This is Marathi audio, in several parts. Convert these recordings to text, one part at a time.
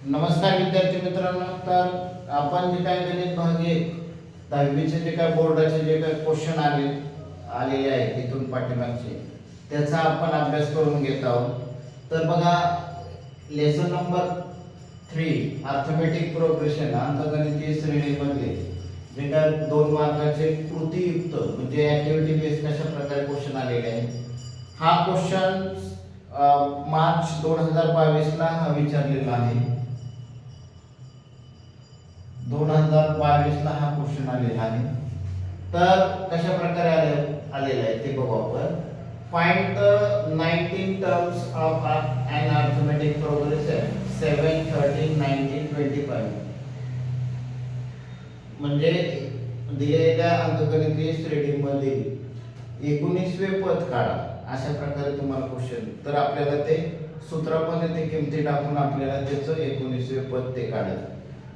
नमस्कार विद्यार्थी मित्रांनो, तर आपण जे काय गणित भाग 1 दहावीचे जे काय बोर्डाचे जे काय क्वेश्चन आलेले आहेत तिथून पाठीमागचे त्याचा आपण अभ्यास करून घेत आहोत. तर बघा, लेसन नंबर 3 अर्थमेटिक प्रोग्रेशन अंकगणितीय श्रेणीमध्ये जे काय 2 मार्काचे कृतीयुक्त म्हणजे ऍक्टिव्हिटी बेस्ड कशा प्रकारे क्वेश्चन आलेले आहेत. हा क्वेश्चन मार्च 2022 ला हा विचारलेला आहे. 2022 ला हा क्वेश्चन आलेला आहे. तर कशा प्रकारे आलेला आहे ते बघू आपण. Find the 19 terms of an arithmetic progression 7, 13, 19, 25. म्हणजे दिलेल्या अंकगणितीय श्रेणीमधील 19वे पद काढा, अशा प्रकारे तुम्हाला क्वेश्चन. तर आपल्याला ते सूत्रामध्ये ते किमती टाकून आपल्याला त्याचं 19वे पद ते काढायचं.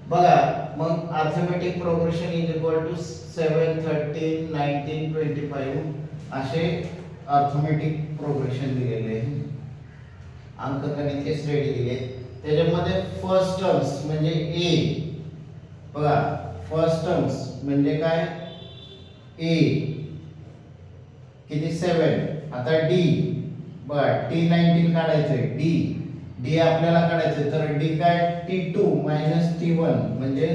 बघा, मग arithmetic progression is equal to 7, 13, 19, 25 असे अर्थमेटिक प्रोग्रेशन दिलेले आहे. अंकगणितीय श्रेणी दिले. त्याच्यामध्ये फर्स्ट टर्म्स म्हणजे ए. बघा, फर्स्ट टर्म्स म्हणजे काय? ए किती? 7. आता डी बघा, T19 काढायचंय. डी आपल्याला काढायचं. तर डी काय? T2 - T1 म्हणजे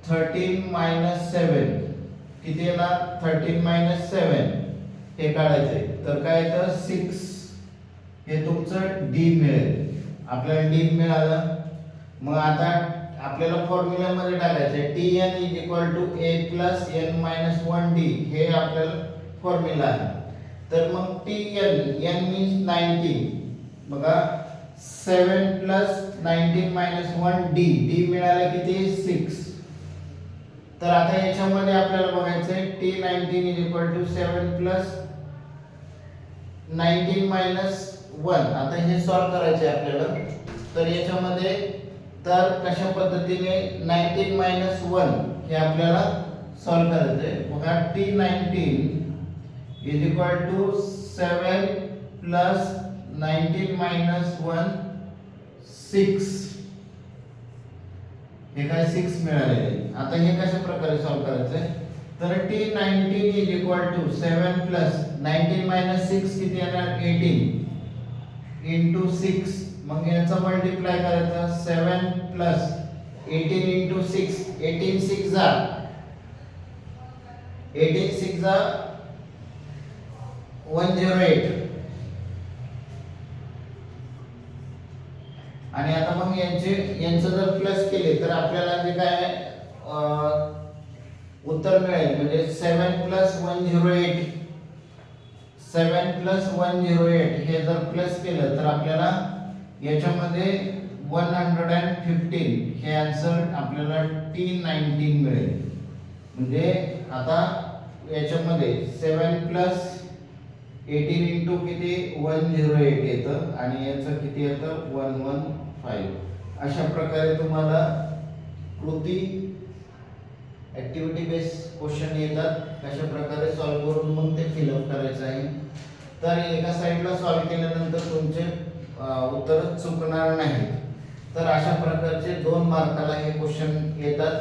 13 - 7 किती येणार? 13 - 7 हे काढायचंय. तर काय येतं? 6 हे तुमचं डी मिळेल. आपल्याला डी मिळालं. मग आता आपल्याला फॉर्म्युला मध्ये टाकायचंय Tn = a + n - 1d हे आपल्याला फॉर्म्युला आहे. तर मग Tn मीन्स 19. बघा, 7 + 19 - 1d d मिळालं किती? 6. तर आता याच्यामध्ये आपल्याला बघायचंय T19 = 7 + 19 - 1. आता हे सॉल्व करायचे आपल्याला. तर याच्यामध्ये तर कशा पद्धतीने 19 - 1 हे आपल्याला सॉल्व करायचंय. बघा, T19 = 7 + 19 - 1 6. हे काय? 6 मिळालेले आहे. आता हे कशा प्रकारे सॉल्व करायचंय? तर T19 = 7 + 19 - 6 किती येणार? 18 * 6. मग याचा मल्टिप्लाय करायचा. 7 + 18 * 6. 18 6 जा 108. आणि आता मग यांचं जर प्लस केले तर आपल्याला जे काय उत्तर मिळेल म्हणजे 7 + 108. 7 + 108 हे जर प्लस केलं तर आपल्याला याच्यामध्ये 115 हे आन्सर आपल्याला T19 मिळेल. म्हणजे आता याच्यामध्ये 7 + 18 * किती? 108 येतं आणि याचं किती येतं? 115. अशा प्रकारे तुम्हाला कृती ऍक्टिव्हिटी बेस्ड क्वेश्चन येतात. कशा प्रकारे सॉल्व करून मग ते फिलअप करायचं आहे. तर एका साइडला सॉल्व केल्यानंतर तुमचे उत्तर चुकणार नाही. तर अशा प्रकारचे 2 मार्काला हे क्वेश्चन येतात.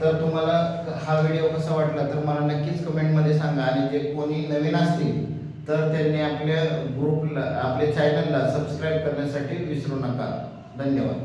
तर तुम्हाला हा व्हिडिओ कसा वाटला तर मला नक्कीच कमेंट मध्ये सांगा. आणि जे कोणी नवीन असतील तर त्यांनी आपल्या ग्रुपला, आपल्या चॅनलला सबस्क्राइब करण्यासाठी विसरू नका. धन्यवाद.